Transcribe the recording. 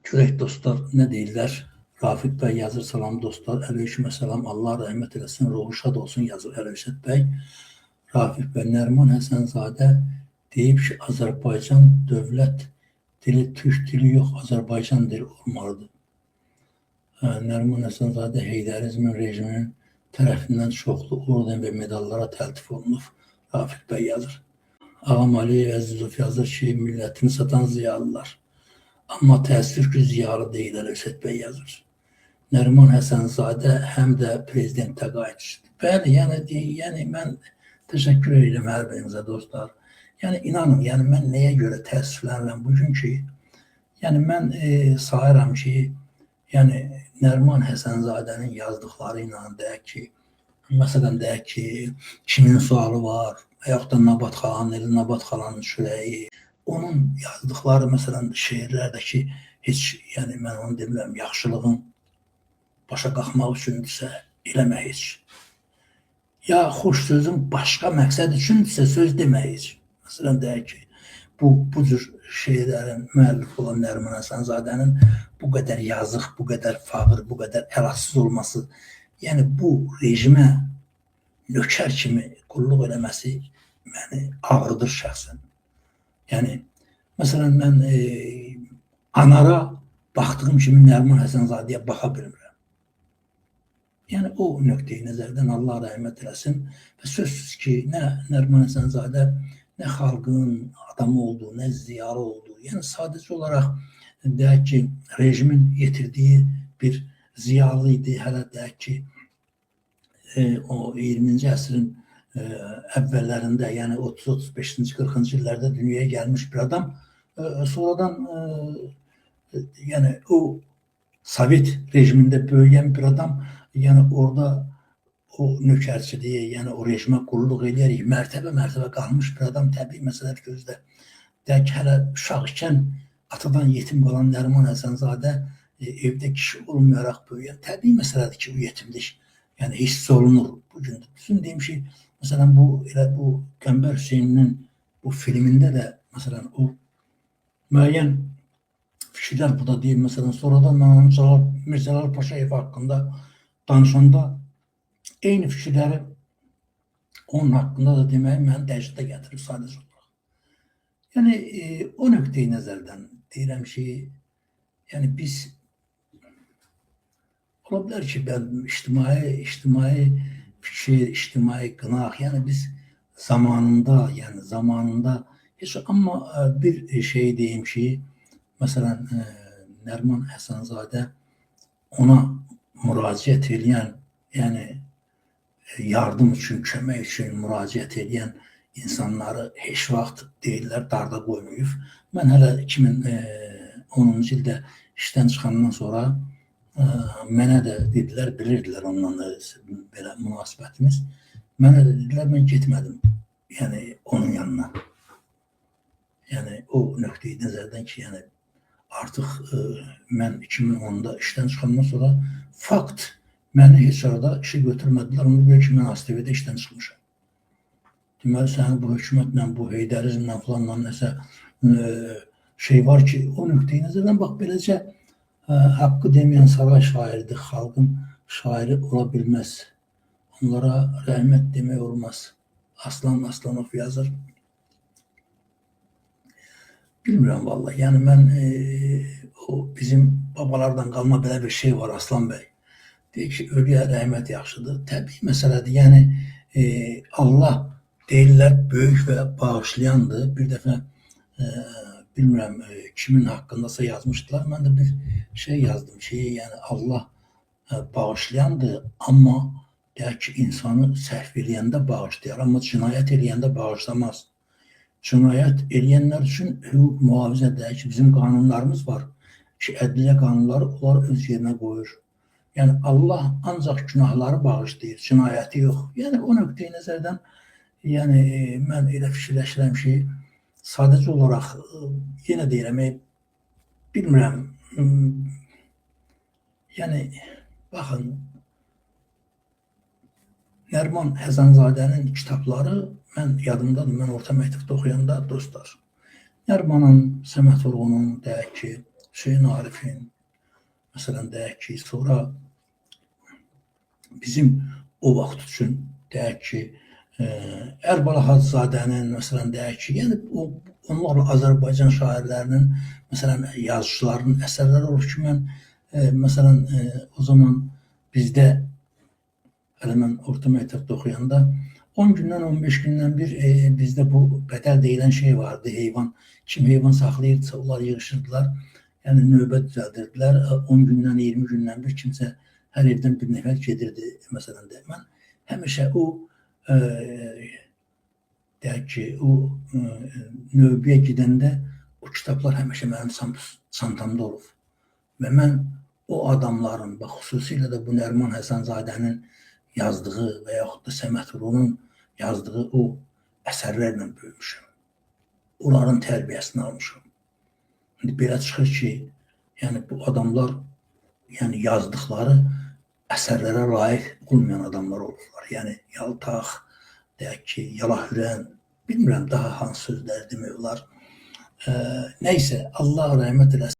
Görək dostlar, nə deyirlər? Rafiq bəy yazır, salam dostlar, əleyhümə salam, Allah rəhmət eləsin, ruhu şad olsun yazır Əlövsət bəy. Rafiq bəy, Nəriman Həsənzadə deyib ki, Azərbaycan dövlət dili türk dili yox, Azərbaycan dili olmalıdır. Nəriman Həsənzadə Heydərizmin rejiminin tərəfindən çoxlu orden və medallara təltif olunub. Rafiq bəy yazır. Ağam Aliyev Əzizov yazır ki, millətini satan ziyalılar. Amma təəssüf ki, ziyalı deyil, Əlövsət bəy yazır. Nəriman Həsənzadə həm də prezident təqaüdçüdür. Bəli, yəni mən təşəkkür edirəm hər birinizə dostlar. Yəni inanın, mən nəyə görə təəssüflənirəm bugün ki, mən sayıram ki, Nəriman Həsənzadənin yazdıqları ilə deyək ki, məsələn deyək ki, kimin sualı var, və yaxud da Nabat xalanın, Nabat xalanın çörəyi, onun yazdıqları məsələn şeirlərdəki heç, mən onu demirəm, yaxşılığın başa qalxmaq üçündürsə, eləmə heç. Ya xoş sözün başqa məqsəd üçündürsə, söz demə heç. Məsələn deyək ki, bu cür şeirlərin müəllif olan Nəriman Həsənzadənin bu qədər yazıq, bu qədər fağır, bu qədər əlatsız olması, bu rejimə nökər kimi qulluq eləməsi məni ağrıdır şəxsən. Məsələn, mən anara baxdığım kimi Nəriman Həsənzadəyə baxa bilmirəm. O nöqteyi nəzərdən Allah rəhmət eləsin və sözsüz ki, nə Nəriman Həsənzadə nə xalqın adamı oldu, nə ziyalı oldu. Sadəcə olaraq deyək ki, rejimin yetirdiyi bir ziyalı idi. Hələ deyək ki, o 20-ci əsrin əvvəllərində, 30-35-ci, 40-cı illərdə dünyaya gəlmiş bir adam, sonradan o Sovet rejimində böyüyən bir adam, orada o nökərçiliyi, o rejimə qulluq eləyərək mərtəbə qalmış bir adam təbii məsələdir gözdə. Deyək ki, hələ uşaq ikən atadan yetim qalan Nəriman Həsənzadə evdə kişi olmayaraq böyüyən təbii məsələdir ki, o yetimlik hiss olunur bugün. Düzün deyim ki, məsələn, bu Qəmbər Hüseyninin bu filmində də məsələn o müəyyən fikirlər bu da deyil. Məsələn, sonradan mən Mirzəlal Paşayev haqqında danışanda eyni fikirləri onun haqqında da deməyi məni dəhşətə gətirir sadəcə olaraq. O nöqteyi nəzərdən deyirəm ki, biz ola bilər ki, ictimai fikir, ictimai qınaq, biz zamanında heç amma bir şey deyim ki, məsələn, Nəriman Həsənzadə ona müraciət edən, yardım üçün, kömək üçün müraciət edən insanları heç vaxt deyirlər, darda qoymayıb. Mən hələ 2010-cu ildə işdən çıxandan sonra mənə də dedilər, bilirdilər ondan da belə münasibətimiz. Mənə də dedilər, mən getmədim onun yanına. O nöqteyi nəzərdən ki, artıq mən 2010-da işdən çıxandan sonra fakt məni heç arada işə götürmədilər. Onu görə ki, mən ASTV-də işdən çıxmışam. Deməli, sənin bu hökumətlə, bu heydərizmlə filanla nəsə şey var ki, o nöqteyi nəzərdən bax, beləcə haqqı deməyən saray şairidir, xalqın şairi ola bilməz. Onlara rəhmət demək olmaz. Aslan Aslanov yazır. Bilmirəm vallahi, mən o bizim babalardan qalma belə bir şey var Aslan bəy. Deyir ki, ölüyə rəhmət yaxşıdır. Təbii məsələdir, Allah deyirlər böyük və bağışlayandır. Bir dəfə bilmirəm kimin haqqındasa yazmışdılar. Mən də bir şey yazdım ki, Allah bağışlayandır, amma deyək ki, insanı səhv eləyəndə bağışlayar, amma cinayət eləyəndə bağışlamaz. Cinayət eləyənlər üçün hüquq mühafizə deyək ki, bizim qanunlarımız var ki, ədliyyə qanunları onlar öz yerinə qoyur. Allah ancaq günahları bağışlayır, cinayəti yox. O nöqteyi nəzərdən mən elə fikirləşirəm ki, sadəcə olaraq yenə deyirəm, bilmirəm, baxın, Nəriman Həsənzadənin kitabları, mən yadımdadır, mən orta məktəbdə oxuyanda dostlar, Nərimanın, Səməd Vurğunun, deyək ki, Hüseyin Arif'in, məsələn, deyək ki, sonra bizim o vaxt üçün, deyək ki, Ərbala Hacızadənin, məsələn, deyək ki, yəni onlar Azərbaycan şairlərinin, məsələn, yazıçılarının əsərləri olur ki, mən, məsələn, o zaman bizdə, hələ mən orta məktəbdə oxuyanda 10 gündən, 15 gündən bir bizdə bu bədəl deyilən şey vardı, heyvan. Kim heyvan saxlayırdısa, onlar yığışırdılar, yəni növbə düzəldirdilər. 10 gündən, 20 gündən bir kimsə hər evdən bir nəfər gedirdi, məsələn də. Mən həmişə o, deyək ki, o növbəyə gedəndə o kitablar həmişə mənim çantamda olub. Və mən o adamların, bax, xüsusilə də bu Nəriman Həsənzadənin yazdığı və yaxud da Səməd Vurğunun yazdığı o əsərlərlə böyümüşüm. Onların tərbiyəsini almışım. İndi belə çıxır ki, yəni bu adamlar, yəni yazdıqları əsərlərə layiq olmayan adamlar olurlar. Yəni yaltaq, deyək ki, yalahürən, bilmirəm daha hansı sözlər demək olar. Nəysə, Allah rəhmət eləsin.